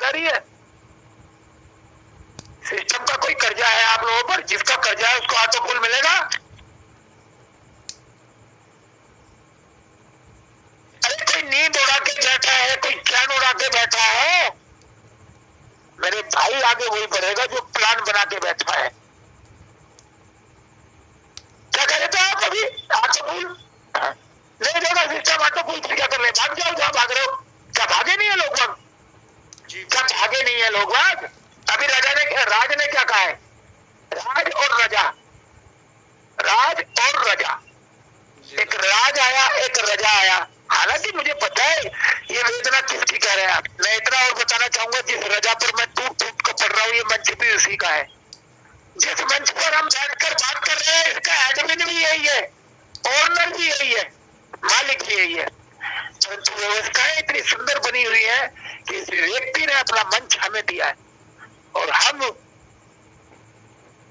आ रही है। सिस्टम का कोई कर्जा है आप लोगों पर? जिसका कर्जा है उसको ऑटो पुल मिलेगा? अरे कोई नींद उड़ा के बैठा है, कोई चैन उड़ा के बैठा है, मेरे भाई आगे वही बढ़ेगा जो प्लान बना के बैठा है। क्या कह रहे थे आप अभी? ऑटो पुल नहीं देगा सिस्टम, ऑटो पुल क्या कर ले? भाग जाओ जहां भाग रहे हो। क्या भागे नहीं है लोग बाग? क्या भागे नहीं है लोग बाग? अभी राज ने क्या कहा है? राज और रजा, राज और रजा, एक राज आया एक रजा आया। हालांकि मुझे पता है ये वेदना किसकी कह रहे हैं आप। मैं इतना और बताना चाहूंगा, जिस रजा पर मैं टूट टूट कर पढ़ रहा हूँ ये मंच भी उसी का है। जिस मंच पर हम बैठकर बात कर रहे हैं इसका एडमिन भी यही है, ओनर भी यही है, मालिक भी यही है। परंतु व्यवस्थाएं इतनी सुंदर बनी हुई है कि इस व्यक्ति ने अपना मंच हमें दिया है और हम,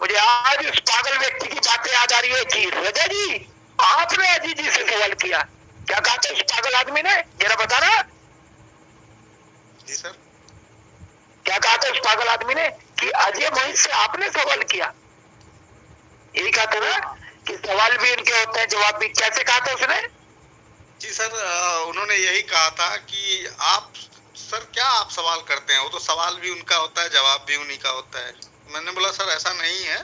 मुझे आज उस पागल व्यक्ति की बातें याद आ रही है कि रजा जी आपने अजीत जी से सवाल किया, क्या कहा था उस पागल आदमी ने? जरा बता रहा। जी सर। क्या कहा था उस पागल आदमी ने कि अजय मोहित से आपने सवाल किया? यही कहा था ना कि सवाल भी उनके होते हैं जवाब भी। कैसे कहा था उसने? जी सर, उन्होंने यही कहा था कि आप सर क्या आप सवाल करते हैं, वो तो सवाल भी उनका होता है जवाब भी उन्हीं का होता है। मैंने बोला सर ऐसा नहीं है,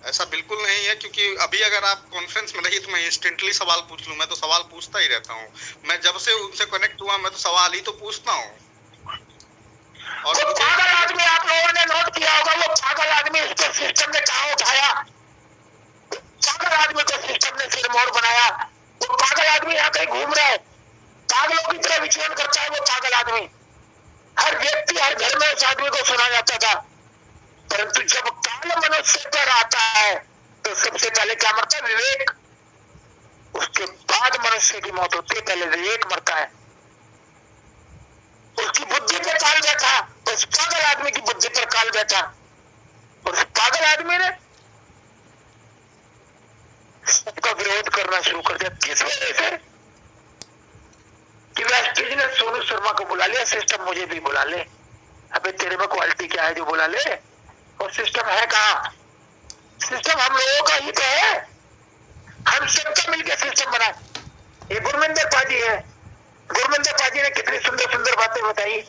ऐसा बिल्कुल नहीं है, क्योंकि अभी अगर आप कॉन्फ्रेंस में रही तो मैं इंस्टेंटली सवाल पूछ लूं, मैं तो सवाल पूछता ही रहता हूं। मैं जब से उनसे कनेक्ट हुआ मैं तो सवाल ही तो पूछता हूं। और वो पागल आदमी आप लोगों ने नोट किया होगा, वो पागल आदमी इसको सिस्टम ने कहां उठाया? पागल आदमी को सिस्टम ने सिर मोड़ बनाया। वो पागल आदमी यहाँ कहीं घूम रहा है, पागलों की तरह विचरण करता है वो पागल आदमी। हर व्यक्ति हर घर में उस आदमी को सुना जाता था, परंतु जब काल मनुष्य पर आता है तो सबसे पहले क्या मरता है? विवेक। उसके बाद मनुष्य की मौत होती है, पहले विवेक मरता है। उसकी बुद्धि पर काल बैठा, उस पागल आदमी की बुद्धि पर काल बैठा, उस पागल आदमी ने सबका विरोध करना शुरू कर दिया। किस वजह से? कि वेस्टेज ने सोनू शर्मा को बुला लिया, सिस्टम मुझे भी बुला ले। अबे तेरे में क्वालिटी क्या है जो बुला ले? और सिस्टम है कहाँ? सिस्टम हम लोगों का ही तो है, हम सबका मिलकर सिस्टम बना। ये गुरमिंदर पाजी है, गुरमिंदर पाजी ने कितनी सुंदर सुंदर बातें बताई।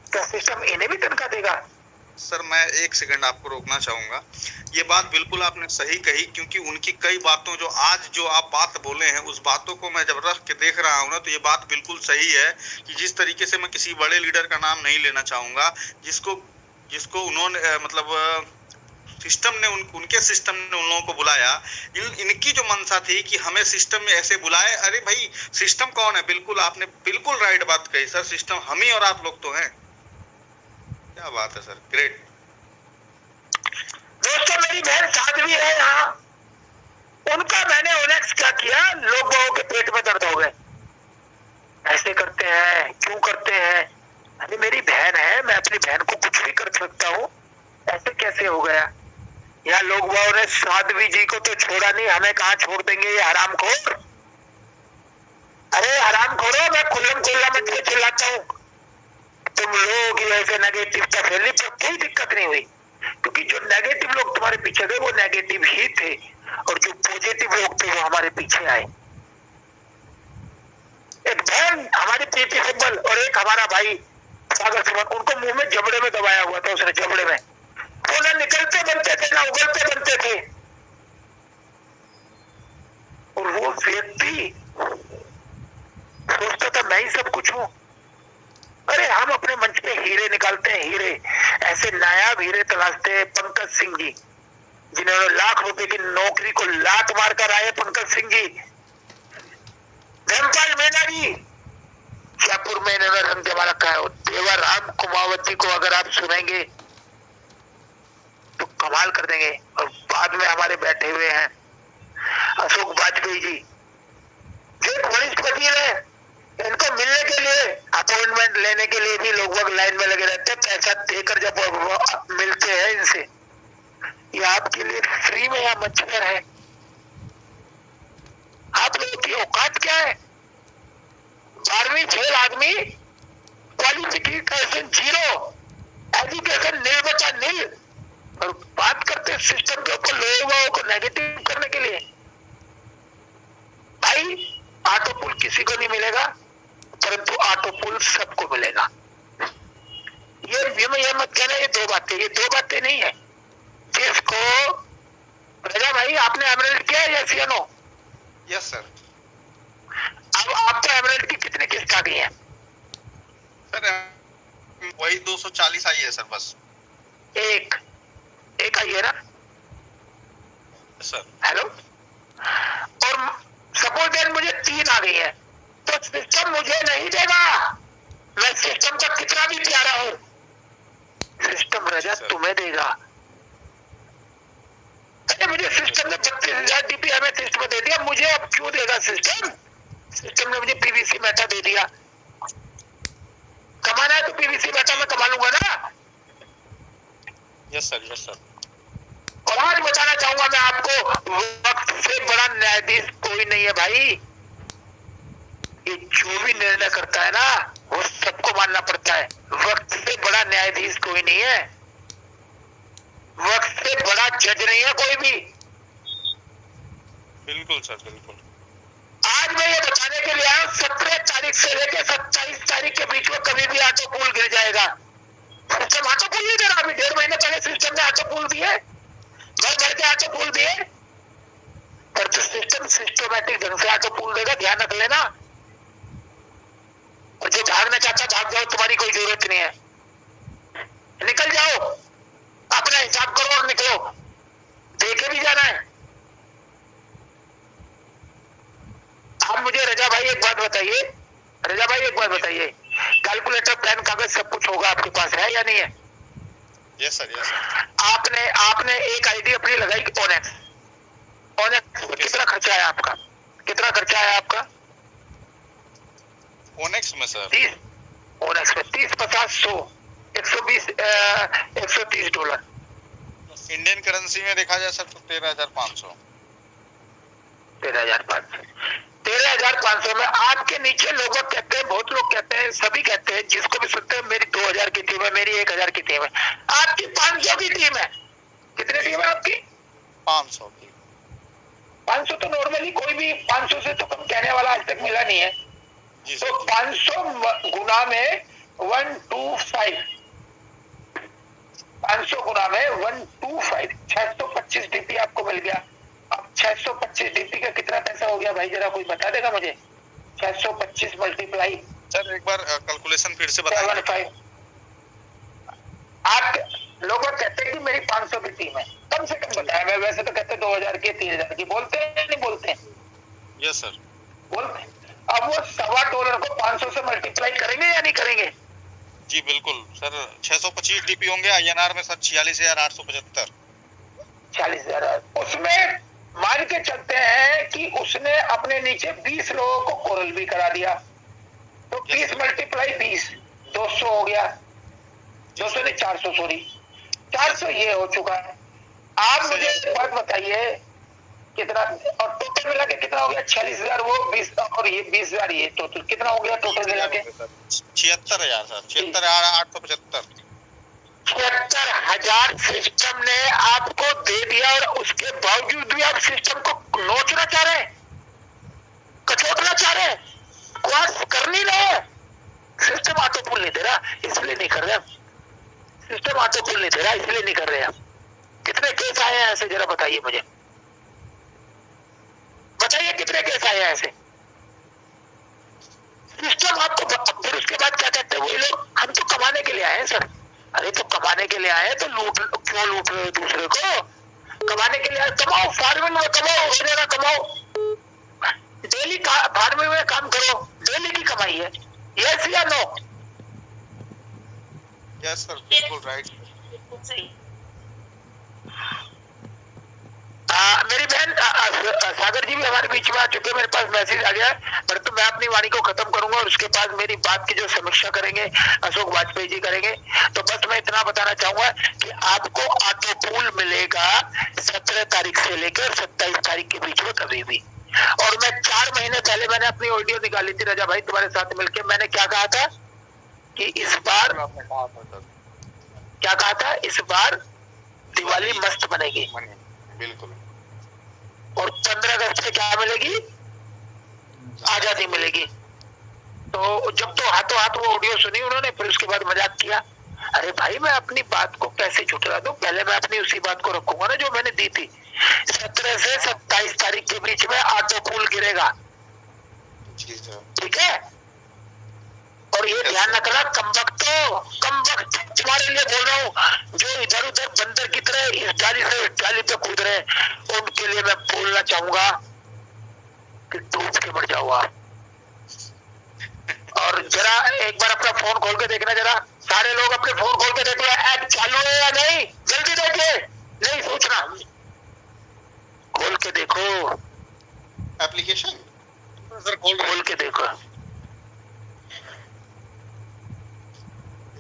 क्या सिस्टम इन्हें भी तनख्वाह देगा? सर मैं एक सेकंड आपको रोकना चाहूंगा। ये बात बिल्कुल आपने सही कही, क्योंकि उनकी कई बातों जो आज जो आप बात बोले हैं उस बातों को मैं जब रख के देख रहा हूँ ना तो ये बात बिल्कुल सही है कि जिस तरीके से, मैं किसी बड़े लीडर का नाम नहीं लेना चाहूंगा, जिसको उन्होंने मतलब सिस्टम ने उनके सिस्टम ने उन लोगों को बुलाया, इनकी जो मंशा थी कि हमें सिस्टम में ऐसे बुलाए। अरे भाई सिस्टम कौन है? बिल्कुल आपने बिल्कुल राइट बात कही सर, सिस्टम हम ही और आप लोग तो हैं। क्या बात है सर, ग्रेट। दोस्तों मेरी बहन साध्वी है यहाँ, उनका मैंने ओनेक्स क्या किया, लोगों के पेट में दर्द हो गए। ऐसे करते हैं, क्यों करते हैं? अरे मेरी बहन है, मैं अपनी बहन को कुछ भी कर सकता हूँ, ऐसे कैसे हो गया? यहाँ लोग ने साध्वी जी को तो छोड़ा नहीं, हमें कहाँ छोड़ देंगे ये हरामखोर। अरे हरामखोरो, मैं खुल्लम खुल्ला मत के चिल्लाता हूँ, तुम लोग ऐसे नेगेटिव फैली पर कोई दिक्कत नहीं हुई, क्योंकि जो नेगेटिव लोग तुम्हारे पीछे गए वो नेगेटिव ही थे और जो पॉजिटिव लोग थे वो हमारे पीछे आए। एक बहन हमारी प्रीति सिंबल और एक हमारा भाई सागर सुमन, उनको मुंह में जबड़े में दबाया हुआ था उसने, जबड़े में। वो ना निकलते बनते थे ना उगलते बनते थे, और वो व्यक्ति सोचता था मैं ही सब कुछ हूं। अरे हम अपने मंच पे हीरे निकालते हैं, हीरे, ऐसे नायाब हीरे तलाशते हैं। पंकज सिंह जी, जिन्होंने लाख रुपए की नौकरी को लात मार कर आए, पंकज सिंह जी। धर्मपाल मीना जी, जयपुर में इन्होंने रंग जमा रखा है। देवाराम कुमावत जी को अगर आप सुनेंगे तो कमाल कर देंगे। और बाद में हमारे बैठे हुए हैं अशोक वाजपेयी जी, जो एक वरिष्ठ वकील है, इनको मिलने के लिए, अपॉइंटमेंट लेने के लिए भी लोग लाइन में लगे रहते हैं, पैसा देकर जब मिलते हैं इनसे। ये आपके लिए फ्री में यहाँ मंच पर है। आप लोगों की औकात क्या है? 12वीं फेल आदमी, क्वालिफिकेशन 0, जैसे नील बचा नील, और बात करते हैं सिस्टम के ऊपर लोगों को नेगेटिव करने के लिए। भाई ऑटो पुल किसी को नहीं मिलेगा, परंतु ऑटो पुल सबको मिलेगा। ये मत कहना ये दो बातें नहीं है। जिसको रजा भाई आपने एमराल्ड किया है यस या नो? Yes sir. अब आपको एमराल्ड की कितनी किस्त आ गई है? सर वही 240 आई है सर, बस एक आई है ना सर। हेलो, और सपोज दैट मुझे 3 आ गई है, तो सिस्टम मुझे नहीं देगा। मैं सिस्टम का कितना भी प्यारा हूं, सिस्टम रजा तुम्हें देगा। अरे मुझे सिस्टम ने 32,000 DPI सिस्टम दे दिया, मुझे अब क्यों देगा सिस्टम? सिस्टम ने मुझे PVC मेटा दे दिया। कमाना है तो PVC मेटा में कमा लूंगा ना। Yes sir, yes sir. और आज बताना चाहूंगा मैं आपको, वक्त से बड़ा न्यायाधीश कोई नहीं है भाई। ये जो भी निर्णय करता है ना वो सबको मानना पड़ता है। वक्त से बड़ा न्यायाधीश कोई नहीं है, वक्त से बड़ा जज नहीं है कोई भी। बिल्कुल सर, बिल्कुल। आज मैं ये बताने के लिए आया हूं, 17 तारीख से लेकर 27 तारीख के बीच में कभी भी ऑटो पुल गिर जाएगा। सिस्टम ऑटो पुल नहीं दे रहा। अभी 1.5 महीने पहले सिस्टम ने ऑटो पुल दिए, घर के ऑटो पुल दिए, पर तो सिस्टम सिस्टमैटिक ढंग से ऑटो पुल देगा, ध्यान रख लेना। और जो भागना चाहता भाग जाओ, तुम्हारी कोई जरूरत नहीं है। निकल जाओ, अपना हिसाब करो और निकलो, देखे भी जाना है। आप मुझे रजा भाई एक बात बताइए, कैलकुलेटर पेन कागज सब कुछ होगा आपके पास, है या नहीं है? Yes sir, yes sir. आपने एक आईडी अपनी लगाई ओनेक्स में कितना खर्चा है आपका? ओनेक्स में सर 30, ओनेक्स में 30, 50, 100, 120, $130। इंडियन करेंसी में देखा जाए सर तो 13,500। 13,500 में आपके नीचे लोग कहते हैं, बहुत लोग कहते हैं, सभी कहते हैं, जिसको भी सुनते हैं मेरी 2,000 की टीम है, मेरी 1,000 की टीम है। आपकी 500 की टीम है। कितनी टीम है आपकी? 500 की। 500 तो नॉर्मली कोई भी 500 से तो कम कहने वाला आज तक मिला नहीं है। तो 500 गुना में 125, 500 गुना में 125, 625 DP आपको मिल गया। अब 625 DP का कितना पैसा हो गया भाई, जरा कोई बता देगा मुझे? 625 मल्टीप्लाई सर एक बार कैलकुलेशन फिर से बताइए। 75। आप लोग कहते हैं कि मेरी 500 की टीम है, कम से कम बताया। मैं वैसे तो कहते 2,000 की, 3,000 की, बोलते हैं नहीं बोलते? यस सर, बोलते। अब वो $1.25 को 500 से मल्टीप्लाई करेंगे या नहीं करेंगे? जी बिल्कुल सर। 625 DP होंगे INR में सर 46,875। 40,000। उसमें मान के चलते हैं कि उसने अपने नीचे 20 लोगों को कोरल भी करा दिया, तो 30 मल्टीप्लाई 20, 200 हो गया। 200 नहीं 400, सॉरी 400 ये हो चुका है। आप मुझे एक बात बताइए कितना, और टोटल मिला के कितना हो गया? 46,000 वो 20 और ये 20,000 ये टोटल कितना हो गया टोटल मिला के? 76,000 सर, 76,875। 76,000 सिस्टम ने आपको दे दिया, और उसके बावजूद भी आप सिस्टम को नोचना चाह रहे हैं, कचोटना चाह रहे हैं, क्वास कर नहीं रहे। सिस्टम ऑटो पुल नहीं दे रहा, इसलिए नहीं कर रहे। सिस्टम ऑटो पुल नहीं दे रहा, इसलिए नहीं कर रहे हैं। कितने केस आए हैं ऐसे, जरा बताइए मुझे, बताइए कितने केस आए हैं ऐसे? सिस्टम आपको, फिर उसके बाद क्या कहते हैं वही लोग, हम तो कमाने के लिए आए हैं सर। अरे तो कमाने के लिए आए तो क्यों लूट रहे हो दूसरे को? कमाने के लिए आए, कमाओ, फार्मिंग में कमाओ, वगैरह कमाओ, डेली फार्मिंग में काम करो, डेली की कमाई है। यस या नो? यस सर, बिल्कुल राइट। मेरी बहन सागर जी भी हमारे बीच में आ चुके हैं, मेरे पास मैसेज आ गया है, परंतु मैं अपनी वाणी को खत्म करूंगा और उसके बाद मेरी बात की जो समीक्षा करेंगे अशोक वाजपेयी जी करेंगे। तो बस मैं इतना बताना चाहूंगा कि आपको ऑटो पुल मिलेगा 17 तारीख से लेकर 27 तारीख के बीच में कभी भी। और मैं 4 महीने पहले मैंने अपनी ऑडियो निकाली थी रजा भाई तुम्हारे साथ मिलकर। मैंने क्या कहा था कि इस बार क्या कहा था, इस बार दिवाली मस्त बनेगी। बिल्कुल। और 15 अगस्त से क्या मिलेगी, आजादी मिलेगी। तो जब तो हाथों हाथ वो ऑडियो सुनी उन्होंने, फिर उसके बाद मजाक किया। अरे भाई मैं अपनी बात को कैसे झुठला दूं, पहले मैं अपनी उसी बात को रखूंगा ना जो मैंने दी थी। 17 से 27 तारीख के बीच में ऑटो पुल गिरेगा, ठीक है। और ये ध्यान रखना, कमबख्त तुम्हारे लिए बोल रहा हूँ, जो इधर उधर बंदर की तरह इस जाली से उस जाली पे कूद रहे, उनके लिए मैं बोलना चाहूंगा कि डूब के मर जाओ आप। और जरा एक बार अपना फोन खोल के देखना, जरा सारे लोग अपने फोन खोल के देख लो, ऐप चालू है या नहीं, जल्दी देखिए, नहीं सोचना, खोल के देखो एप्लीकेशन सर, खोल के देखो।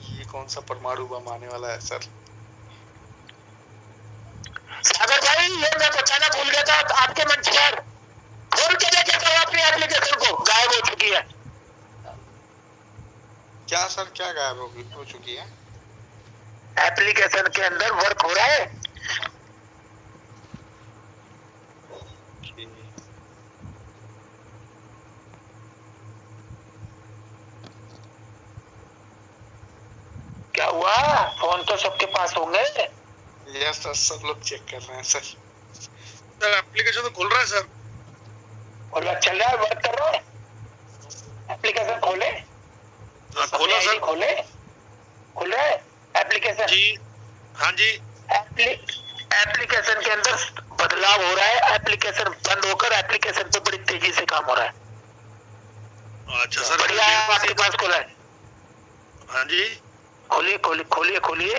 ये कौन सा परमाणु बम आने वाला है सर? सागर भाई ये मैं बताना भूल गया था आपके मंच पर, खोल के देखे तो अपनी एप्लीकेशन को, गायब हो चुकी है। क्या सर, क्या गायब हो चुकी है? एप्लीकेशन के अंदर वर्क हो रहा है। क्या हुआ, फोन तो सबके पास होंगे। यस सर, सब लोग चेक कर रहे हैं सर। सर एप्लीकेशन तो खुल रहा है सर, चल रहा है, वर्क कर रहा है। एप्लीकेशन खोले, खोला सर, खोले, खुल रहा है एप्लीकेशन जी। हाँ जी, एप्लीकेशन के अंदर बदलाव हो रहा है, एप्लीकेशन बंद होकर एप्लीकेशन पे बड़ी तेजी से काम हो रहा है। अच्छा सर, बढ़िया है, आपके पास खोला है। हाँ जी, खोलिए खोलिए खोलिए खोलिए,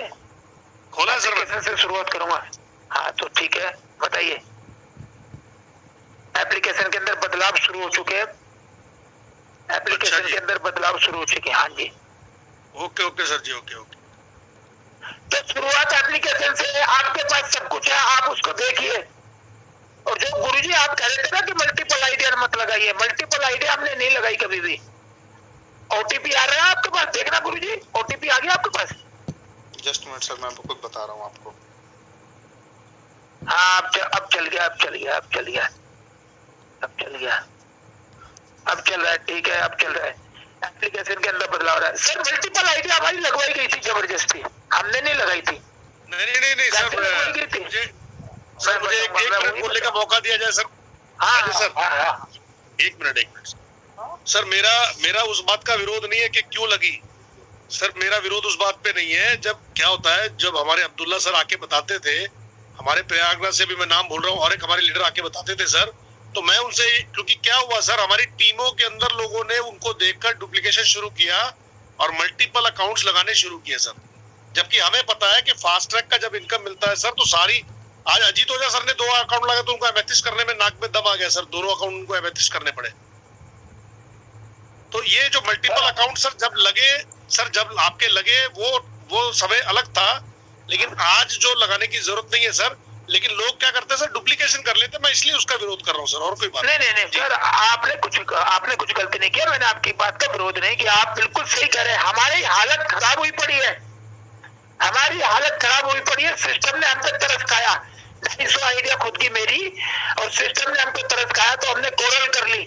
खोला है सर। एप्लीकेशन से शुरुआत करूंगा। हाँ तो ठीक है, बताइए। एप्लीकेशन के अंदर बदलाव शुरू हो चुके हैं, एप्लीकेशन के अंदर बदलाव शुरू हो चुके हैं। हाँ जी, ओके ओके सर जी, ओके ओके। तो शुरुआत एप्लीकेशन से, आपके पास सब कुछ है, आप उसको देखिए। और जो गुरुजी आप कह रहे थे ना कि मल्टीपल आईडी मत लगाइए, मल्टीपल आईडी हमने नहीं लगाई कभी भी। ओटीपी आ रहा है आपके पास, देखना गुरुजी, ओटीपी आ गया आपके पास। जस्ट मिनट सर, मैं खुद बता रहा हूँ आपको। हाँ अब चल गया, अब चल गया, अब चल गया, अब चल गया, अब चल रहा है, ठीक है, अब चल रहा है। एप्लीकेशन के अंदर बदलाव रहा है। सर मल्टीपल आईडी हमारी लगवाई गई थी जबरदस्ती, हमने नहीं लगाई थी। नहीं सर, मुझे एक मिनट बोलने का मौका दिया जाए सर। हाँ सर, हाँ, एक मिनट सर, मेरा उस बात का विरोध नहीं है कि क्यों लगी सर, मेरा विरोध उस बात पे नहीं है। जब क्या होता है, जब हमारे अब्दुल्ला सर आके बताते थे, हमारे प्रयागराज से भी मैं नाम बोल रहा हूँ, और एक हमारे लीडर आके बताते थे सर, तो मैं उनसे, क्योंकि क्या हुआ सर, हमारी टीमों के अंदर लोगों ने उनको देखकर डुप्लीकेशन शुरू किया और मल्टीपल अकाउंट्स लगाने शुरू किए सर। जबकि हमें पता है कि फास्ट ट्रैक का जब इनकम मिलता है सर, तो सारी, आज अजीत ओझा सर ने 2 अकाउंट लगाए तो उनको एमेथिस करने में नाक में दम आ गया सर, दोनों अकाउंट उनको एमेथिस करने पड़े। तो ये जो मल्टीपल अकाउंट सर जब लगे सर, जब आपके लगे, वो समय अलग था, लेकिन आज जो लगाने की जरूरत नहीं है सर। लेकिन लोग क्या करते हैं सर, डुप्लीकेशन कर लेते हैं, मैं इसलिए उसका विरोध कर रहा हूँ सर, और कोई बात नहीं सर, आपने कुछ गलती नहीं किया, मैंने आपकी बात का विरोध नहीं किया, आप बिल्कुल सही कह रहे हैं। हमारी हालत खराब हुई पड़ी है, हमारी हालत खराब हुई पड़ी है, सिस्टम ने हम पे तरस खाया। 250 आइडिया खुद की मेरी, और सिस्टम ने हम पे तरस खाया तो हमने कोरल कर ली,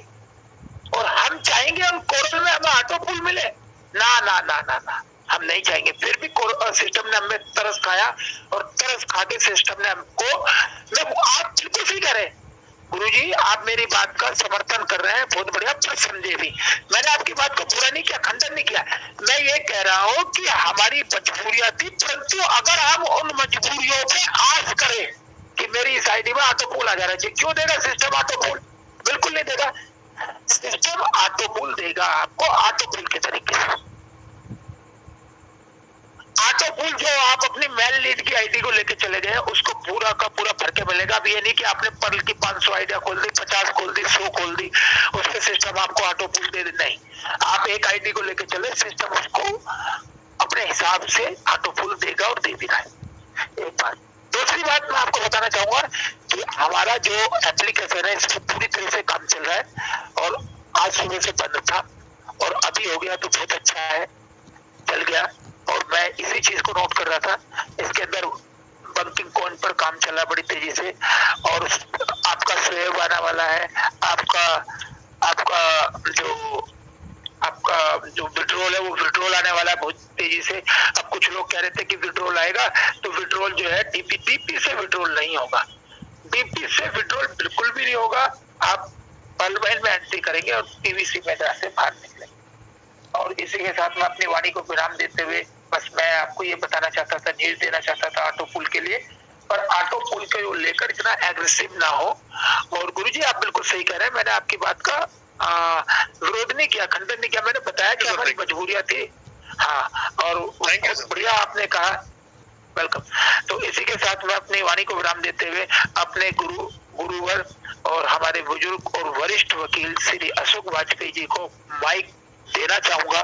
और हम चाहेंगे हम कोरल में हमें ऑटो पुल मिले, ना ना ना ना ना, हम नहीं चाहेंगे। फिर भी सिस्टम ने हमें तरस खाया, और तरस खा के सिस्टम ने हमको, आप बिल्कुल सही कह रहे हैं गुरुजी, आप मेरी बात का समर्थन कर रहे हैं, बहुत बढ़िया, पर समझे भी, मैंने आपकी बात को पूरा नहीं किया, खंडन नहीं किया। मैं ये कह रहा हूँ कि हमारी मजबूरियां थी, परंतु अगर हम उन मजबूरियों पे आस करें कि मेरी इस आईडी में ऑटो पुल आ जा रहा है, क्यों देगा सिस्टम ऑटो पुल? बिल्कुल नहीं देगा, सिस्टम ऑटो पुल देगा आपको ऑटो पुल के तरीके से। ऑटो पुल जो आप अपनी मेल लीड की आईडी को लेके चले गए, उसको पूरा का पूरा भर के मिलेगा। अब ये नहीं कि आपने पर्ल की 500 आईडिया खोल दी, 50 खोल दी, 100 खोल दी, उसके सिस्टम आपको ऑटो पुल दे दे, नहीं। आप एक आईडी को लेके चले, सिस्टम उसको अपने हिसाब से ऑटो पुल देगा और दे भी रहा है। एक बात। दूसरी बात मैं आपको बताना चाहूंगा कि हमारा जो एप्लीकेशन है, इसमें पूरी तरह से काम चल रहा है, और आज सुबह से बंद था और अभी हो गया तो बहुत अच्छा है, चल गया। और मैं इसी चीज को नोट कर रहा था। इसके अंदर बंकिंग कॉइन पर काम चला बड़ी तेजी से, और आपका स्वेब आने वाला है, आपका जो विड्रॉल है वो विड्रॉल आने वाला है बहुत तेजी से। अब कुछ लोग कह रहे थे कि विड्रॉल आएगा तो विड्रॉल जो है डीपी से विड्रॉल नहीं होगा, डीपी से विड्रॉल बिल्कुल भी नहीं होगा। आप पलवैन में एंट्री करेंगे और पीवीसी में से बाहर निकलेंगे। और इसी के साथ में अपनी वाणी को विराम देते हुए बस मैं आपको ये बताना चाहता था, न्यूज देना चाहता था ऑटो पुल के लिए, पर ऑटो पुल को लेकर इतना एग्रेसिव ना हो। और गुरुजी आप बिल्कुल सही कह रहे हैं, मैंने आपकी बात का विरोध नहीं किया, खंडन नहीं किया, मैंने बताया कि हमारी मजबूरियां थी। हाँ, और बहुत बढ़िया आपने कहा, वेलकम। तो इसी के साथ मैं अपनी वाणी को विराम देते हुए अपने गुरुवर और हमारे बुजुर्ग और वरिष्ठ वकील श्री अशोक वाजपेयी जी को माइक देना चाहूंगा।